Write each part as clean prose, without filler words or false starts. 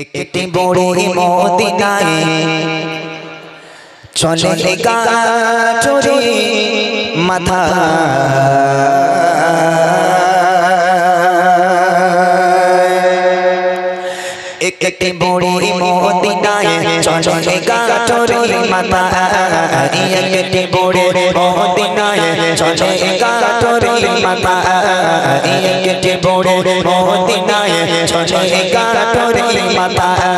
একটি বড়ি মদিনায় চলে গাছরে মাথা একটি বড়ি মদিনায় চলে গাছরে মাথা একটি বড়ি মদিনায় চলে গাছরে মাথা একটি বড়ি মদিনায় চলে গাছরে মাথা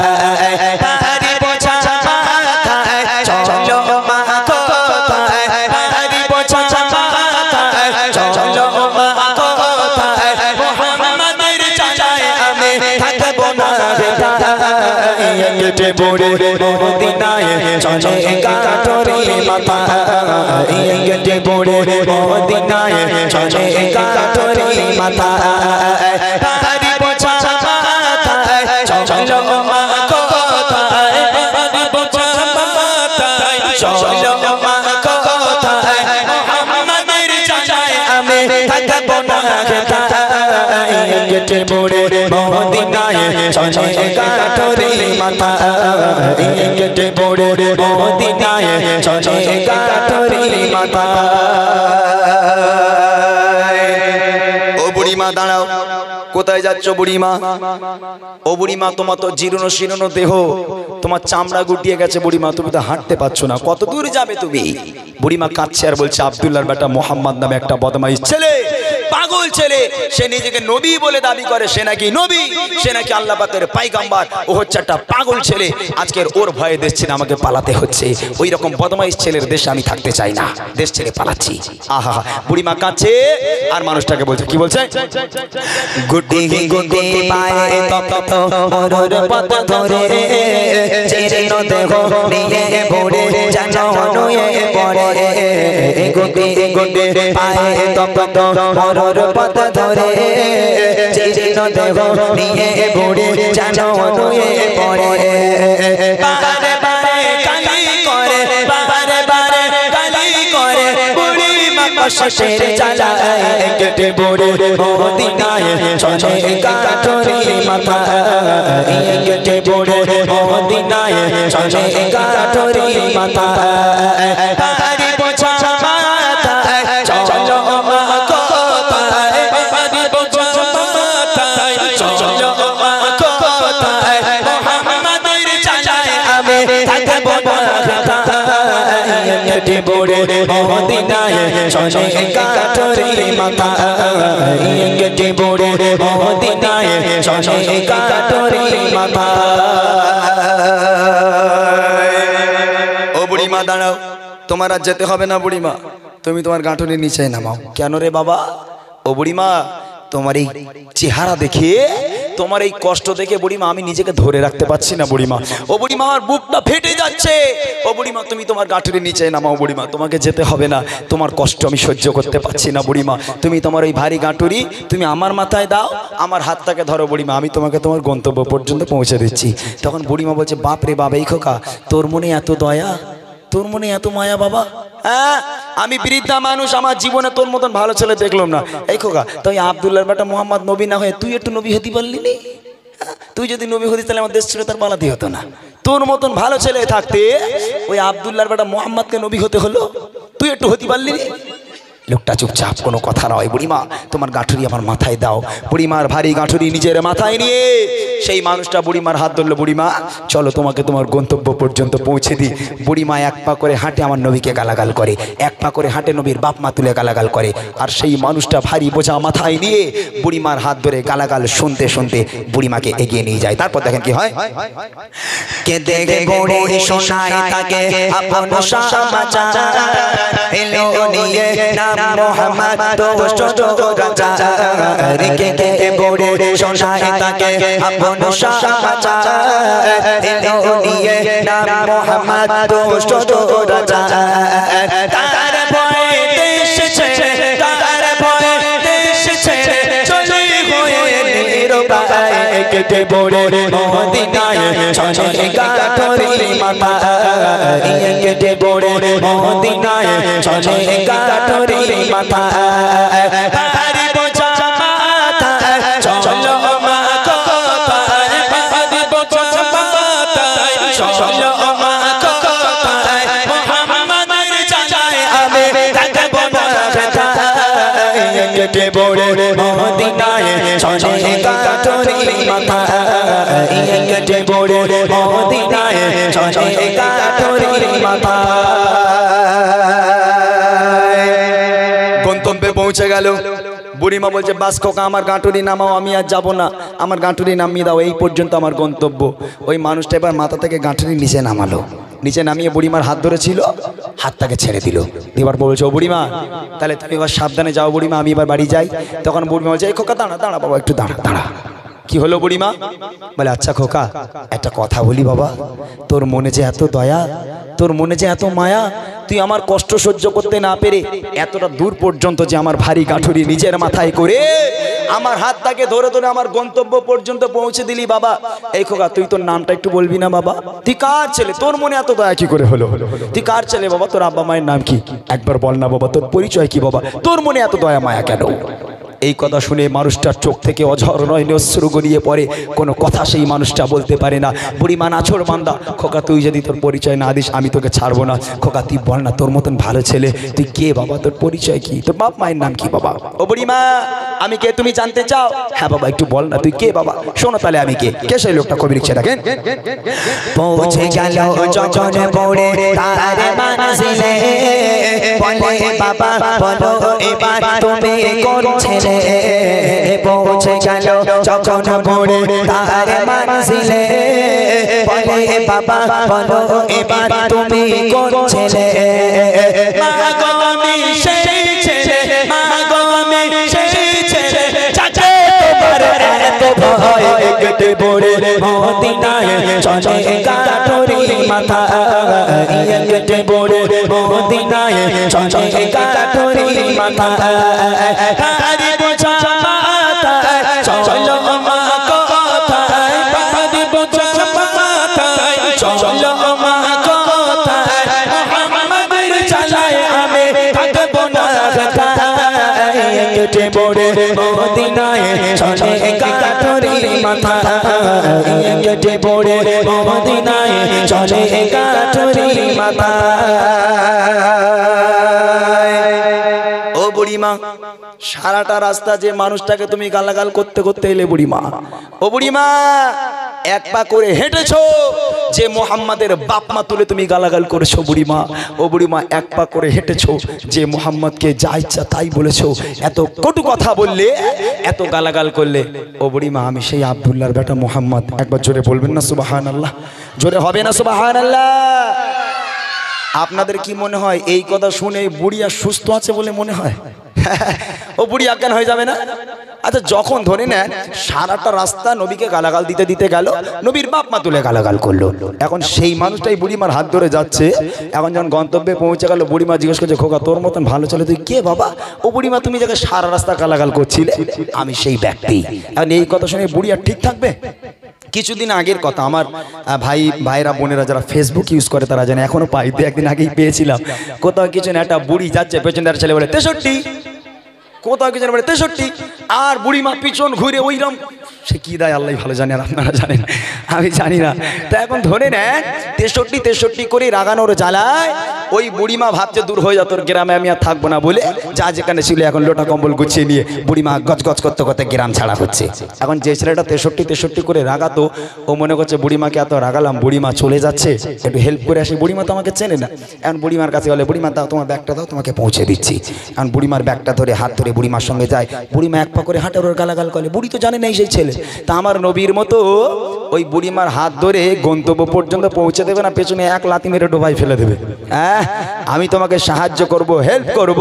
বড়ে মদিনায় চলে গাছরে মাথা একটি বড়ে মদিনায় চলে গাছরে মাথা তারি পোছা মাথায় চলো মা কোথায় তারি পোছা মাথায় চলো মা কোথায় মুহাম্মাদের চাচায় আমি থাকব না একটি বড়ে মদিনায় চলে গাছরে মাথা একটি বড়ে মদিনায় চলে গাছরে মাথা। ও বুড়িমা দাঁড়াও, কোথায় যাচ্ছ বুড়িমা? ও বুড়িমা তোমার তো জীর্ণ শীর্ণ দেহ, তোমার চামড়া গুটিয়ে গেছে বুড়িমা, তুমি তো হাঁটতে পারছো না, কত দূর যাবে তুমি? বুড়িমা কাঁদছে আর বলছে আব্দুল্লাহর বেটা মোহাম্মদ নামে একটা বদমাইশ ছেলে, পাগল ছেলে, সে নিজেকে নবী বলে দাবি করে, সে নাকি নবী, সে নাকি আল্লাহ পাকের পয়গম্বর, ও হচ্ছে একটা পাগল ছেলে। আজকের ওর ভয়ে দেশ ছেড়ে আমাকে পালাতে হচ্ছে, ওই রকম বদমাইশ ছেলের দেশে আমি থাকতে চাই না, দেশ ছেড়ে পালাচ্ছি। আহা বুড়িমা কাঁদছে আর মানুষটাকে বলছে, কি বলছে? গুটি গুটি পায়ে তপ্ত মরুর পথ ধরে জীর্ণ দেহ নিয়ে পড়ে জানো নুয়ে পড়ে, গুটি গুটি পায়ে তপ্ত মরুর পথ ধরে জীর্ণ দেহ নিয়ে পড়ে জানো নুয়ে পড়ে, বারে বারে কালি করে, বারে বারে কালি করে বুড়িমা কষ্টের জ্বালায় কেটে পড়ে মদিনায় চলে গাছরে মাথা কেটে পড়ে মদিনায় চলে গাছরে মাথা তারি পোছা মাথায় চলো মা কোথায় তারি পোছা মাথায় চলো মা কোথায় মুহাম্মাদের চাচায় আমি থাকব না কেটে পড়ে মদিনায় চলে গাছরে মাথা কেটে পড়ে মদিনায় চলে গাছরে মাথা। ও বুড়িমা দাঁড়াও, তোমার আর যেতে হবে না বুড়িমা, তুমি তোমার গাঁটুরির নিচে নামাও। কেন রে বাবা? ও বুড়িমা তোমার এই চেহারা দেখে, তোমার এই কষ্ট দেখে বুড়িমা আমি নিজেকে ধরে রাখতে পারছি না বুড়িমা। ও বুড়িমা আমার বুকটা ফেটে যাচ্ছে। ও বুড়িমা তুমি তোমার গাঁটুরির নিচে নামাও বুড়িমা, তোমাকে যেতে হবে না, তোমার কষ্ট আমি সহ্য করতে পারছি না বুড়িমা। তুমি তোমার ওই ভারী গাঁটুরি তুমি আমার মাথায় দাও, আমার হাতটাকে ধরো বুড়িমা, আমি তোমাকে তোমার গন্তব্য পর্যন্ত পৌঁছে দিচ্ছি। তখন বুড়িমা বলছে, বাপ রে বাবা, এই খোকা তোর মনে এত দয়া, তোর মনে এত মায়া বাবা? হ্যাঁ আমি বৃদ্ধা মানুষ, আমার জীবনে তোর মতন ভালো ছেলে দেখলাম না। এই খোকা তুই আব্দুল্লাহর বেটা মোহাম্মদ নবী না হয়ে তুই একটু নবী হতে পারলি নি? তুই যদি নবী হতিস তাহলে আমার দেশ ছেড়ে তার পালাতে হতো না। তোর মতন ভালো ছেলে থাকতে ওই আব্দুল্লাহর বেটা মোহাম্মদকে নবী হতে হলো, তুই একটু হতে পারলি নি? লোকটা চুপচাপ, কোনো কথা নয়। বুড়িমা তোমার গাঁঠুরি আমার মাথায় দাও। বুড়িমার ভারী গাঁঠুরি নিজের মাথায় নিয়ে সেই মানুষটা বুড়িমার হাত ধরলো, বুড়িমা চলো তোমাকে তোমার গন্তব্য পর্যন্ত পৌঁছে দিই। বুড়িমা এক পা করে হাঁটে আমার নবীকে গালাগাল করে, এক পা করে হাঁটে নবীর বাপ মা তুলে গালাগাল করে, আর সেই মানুষটা ভারী বোঝা মাথায় নিয়ে বুড়িমার হাত ধরে গালাগাল শুনতে শুনতে বুড়িমাকে এগিয়ে নিয়ে যায়। তারপর দেখেন কি হয়। কে দেখে বুড়ি শোনায় তাকে আপন সমাচার, এলো নিয়ে নাম মোহাম্মদ দোস্ত রাজা, কে কে বুড়ি শোনায় তাকে আপন সমাচার, এলো নিয়ে নাম মোহাম্মদ দোস্ত রাজা, তার ভয়ে দেশ ছেড়ে, তার ভয়ে দেশ ছেড়ে চলে হয়ে নিরুপায়, কেটে পড়ে মদিনায় চলে গাছরে মাথা কেটে পড়ে মদিনায় চলে গাছরে মাথা তারি পোছা মাথায় চলো মা কোথায় তারি পোছা পড়ে মদিনায় চলে কাঠুরি মাথা কেটে পড়ে মদিনায় চলে কাঠুরি মাথা গন্তব্যে পৌঁছে গেল বুড়িমা বলছে বাস খোকা আমার গাঁটুরি নামাও আমি আর যাবো না আমার গাঁটুরি নামিয়ে দাও এই পর্যন্ত আমার গন্তব্য ওই মানুষটা এবার মাথা থেকে গাঁটুরি নিচে নামালো নিচে নামিয়ে বুড়িমার হাত ধরেছিল হাতটাকে ছেড়ে দিল এবার বলছে ও বুড়িমা তাহলে তুমি এবার সাবধানে যাও বুড়িমা আমি এবার বাড়ি যাই তখন বুড়িমা বলছে এই খোকা দাঁড়া দাঁড়া বাবা একটু দাঁড়া দাঁড়া কি হলো বুড়িমা বলে আচ্ছা খোকা একটা কথা বলি বাবা তোর মনে যে এত দয়া তোর মনে যে এত মায়া তুই আমার কষ্ট সহ্য করতে না পেরে এতটা দূর পর্যন্ত যে আমার ভারী গাঁঠুরি নিজের মাথায় করে আমার হাতটাকে ধরে ধরে আমার গন্তব্য পর্যন্ত পৌঁছে দিলি বাবা এই খোকা তুই তোর নামটা একটু বলবি না বাবা তুই কার ছেলে তোর মনে এত দয়া কি করে হলো তুই কার ছেলে বাবা তোর আব্বা মায়ের নাম কি একবার বল না বাবা তোর পরিচয় কি বাবা তোর মনে এত দয়া মায়া কেন এই কথা শুনে মানুষটার চোখ থেকে অঝর নয়নে অশ্রু গড়িয়ে পড়ে কোনো কথা সেই মানুষটা বলতে পারে না বুড়িমা নাছোড় বান্দা খোকা তুই যদি তোর পরিচয় না দিস আমি তোকে ছাড়বো না খোকা তুই বল না তোর মতন ভালো ছেলে তুই কে বাবা তোর পরিচয় কি তোর বাপ মায়ের নাম কি বাবা ও বুড়িমা আমি কে তুমি জানতে চাও হ্যাঁ বাবা একটু বল না তুই কে বাবা শোনো তাহলে আমি কে সেই লোকটা কবি লিখছে দেখেন পৌঁছে গেল চচনে পড়ে তার মানসিলে বলে বাবা বলো এবার তুমি কোন ছেলে পৌঁছে গেল যখন পড়ে তার মানসিলে বলে বাবা বলো এবার তুমি কোন ছেলে মা গো আমি সেই ছেলে মা গো আমি সেই ছেলে চাচা তোমার এত ভয় কেটে পড়ে মদিনায় চলে কাঠুরি মাথা কেটে পড়ে মদিনায় চলে কাঠুরি মাথা হারি বোঝা মাথায় চলো মা কথায় হারি বোঝা মাথায় চলো মা কথায় মোহাম্মদের চালায় আমি থাকবো না কেটে পড়ে মদিনায় চলে কাঠুরি মাথা কেটে পড়ে মদিনায় চলে কাঠুরি মাথা ও বুড়িমা সারাটা রাস্তা যে মানুষটাকে তুমি গালাগাল করতে করতে এলে বুড়িমা ও বুড়িমা এক পা করে হেঁটেছো যে মোহাম্মদের বাপ মা তুলে তুমি গালাগাল করেছো বুড়িমা ও বুড়িমা এক পা করে হেঁটেছো যে মোহাম্মদকে যা ইচ্ছা তাই বলেছো এত কটু কথা বললে এত গালাগাল করলে ও বুড়িমা আমি সেই আব্দুল্লাহর বেটা মোহাম্মদ একবার জোরে বলবেন না সুবহানাল্লাহ জোরে হবে না সুবহানাল্লাহ আপনাদের কি মনে হয় এই কথা শুনে বুড়িয়া সুস্থ আছে বলে মনে হয় ও বুড়ি অজ্ঞান হয়ে যাবে না আচ্ছা যখন ধরে নেন সারাটা রাস্তা নবীকে গালাগাল দিতে দিতে গেল নবীর বাপ মা তুলে গালাগাল করলো এখন সেই মানুষটাই বুড়িমার হাত ধরে যাচ্ছে এখন যখন গন্তব্যে পৌঁছে গেল বুড়িমা জিজ্ঞেস করছে খোকা তোর মতন ভালো ছেলে তুই কে বাবা ও বুড়িমা তুমি যাকে সারা রাস্তা গালাগাল করছিলে আমি সেই ব্যক্তি এখন এই কথা শুনে বুড়ি আর ঠিক থাকবে কিছুদিন আগের কথা আমার ভাইরা বোনেরা যারা ফেসবুক ইউজ করে তারা জানে এখনো পাই একদিন আগেই পেয়েছিলাম কোথাও কিছু না একটা বুড়ি যাচ্ছে পেছনদার ছেলে বলে 63 কোথাও কিছু বলে 63 আর বুড়িমা পিছন ঘুরে ওইরকম সে কি দেয় আল্লাহ ভালো জানে আর আপনারা জানেন আমি জানি না তা এখন ধরে নেন 63 করে রাগানোর জ্বালায় ওই বুড়িমা ভাবছে দূর হয়ে যা তোর গ্রামে আমি আর থাকবো না বলে যা যেখানে ছিল এখন লোটা কম্বল গুছিয়ে নিয়ে বুড়িমা গজগজ করতে করতে গ্রাম ছাড়া হচ্ছে এখন যে ছেলেটা 63 করে রাগাতো ও মনে করছে বুড়িমাকে এত রাগালাম বুড়িমা চলে যাচ্ছে একটু হেল্প করে আসি বুড়িমা তো আমাকে চেনে না এখন বুড়িমার কাছে বলে বুড়িমা দাও তোমার ব্যাগটা দাও তোমাকে পৌঁছে দিচ্ছি এখন বুড়িমার ব্যাগটা ধরে হাত ধরে বুড়িমার সঙ্গে যায় বুড়িমা এক পা করে হাঁটার ওর গালাগাল করে বুড়ি তো জানে না সেই ছেলে তা আমার নবীর মতো ওই বুড়িমার হাত ধরে গন্তব্য পর্যন্ত পৌঁছে দেবে না পেছনে এক লাথি মেরে ডোবাই ফেলে দেবে হ্যাঁ আমি তোমাকে সাহায্য করব হেল্প করব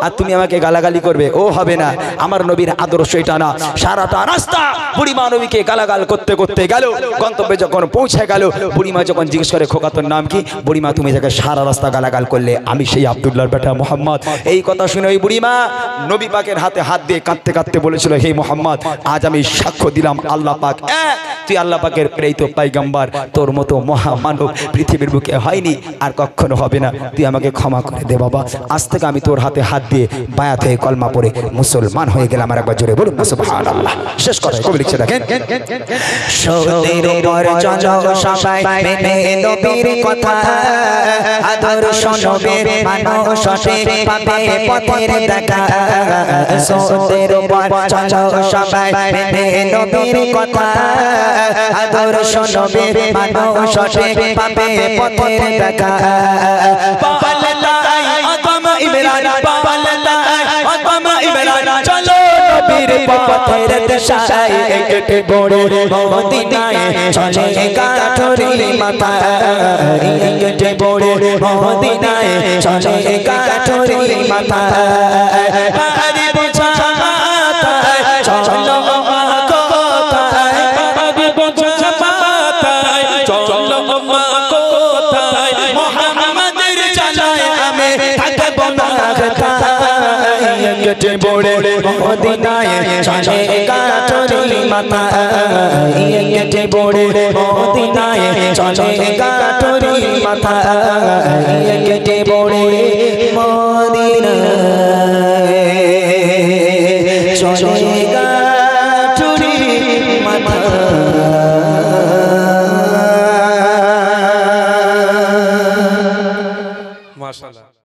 আর তুমি আমাকে গালাগালি করবে ও হবে না আমার নবীর আদর্শ এটা না সারাটা রাস্তা বুড়িমা নবীকে গালাগাল করতে করতে গেল গন্তব্যে যখন পৌঁছে গেল বুড়িমা যখন জিজ্ঞেস করে খোকা তোর নাম কি বুড়িমা তুমি যাকে সারা রাস্তা গালাগাল করলে আমি সেই আব্দুল্লাহর বেটা মোহাম্মদ এই কথা শুনে ওই বুড়িমা নবী পাকের হাতে হাত দিয়ে কাঁদতে কাঁদতে বলেছিল হে মোহাম্মদ আজ আমি সাক্ষ্য দিলাম আল্লাহ পাক তুই আল্লাহ পাকের প্রেরিত পয়গম্বর তোর মতো মহামানব পৃথিবীর বুকে হয়নি আর কখনো হবে না তুই আমাকে ক্ষমা করে দে বাবা আজ থেকে আমি তোর হাতে হাত দিয়ে বায়াত হয়ে কলমা পড়ে মুসলমান হয়ে গেলাম আর একবার জোরে বলুন সুবহানাল্লাহ শেষ কথা কবি লিখছে দেখেন সতের উপর চলো সবাই মেনে নবীর কথা আদর্শ নবীর মানুষে পাবে পথের দেখা সতের উপর চলো সবাই মেনে নবীর কথা আদর্শ নবীর মানুষে পাবে পথের দেখা পাল্লাই আদম ইমরান পাল্লাই আদম ইমরান চলো নবীর পথের দিশায় একটু বড় মদিনায় চলে গাঠরি মাথা একটু বড় মদিনায় চলে গাঠরি মাথা পারি বোঝা মাথায় চলো মা কোথায় পারি বোঝা মাথায় চলো মা কোথায় মুহাম্মাদের জানায় আমি থাকব না একটু বড় মদিনায় চলে গাঠরি মাথা একটু বড় মদিনায় চলে গাঠরি মাথা একটু বড় মদিনায় চলে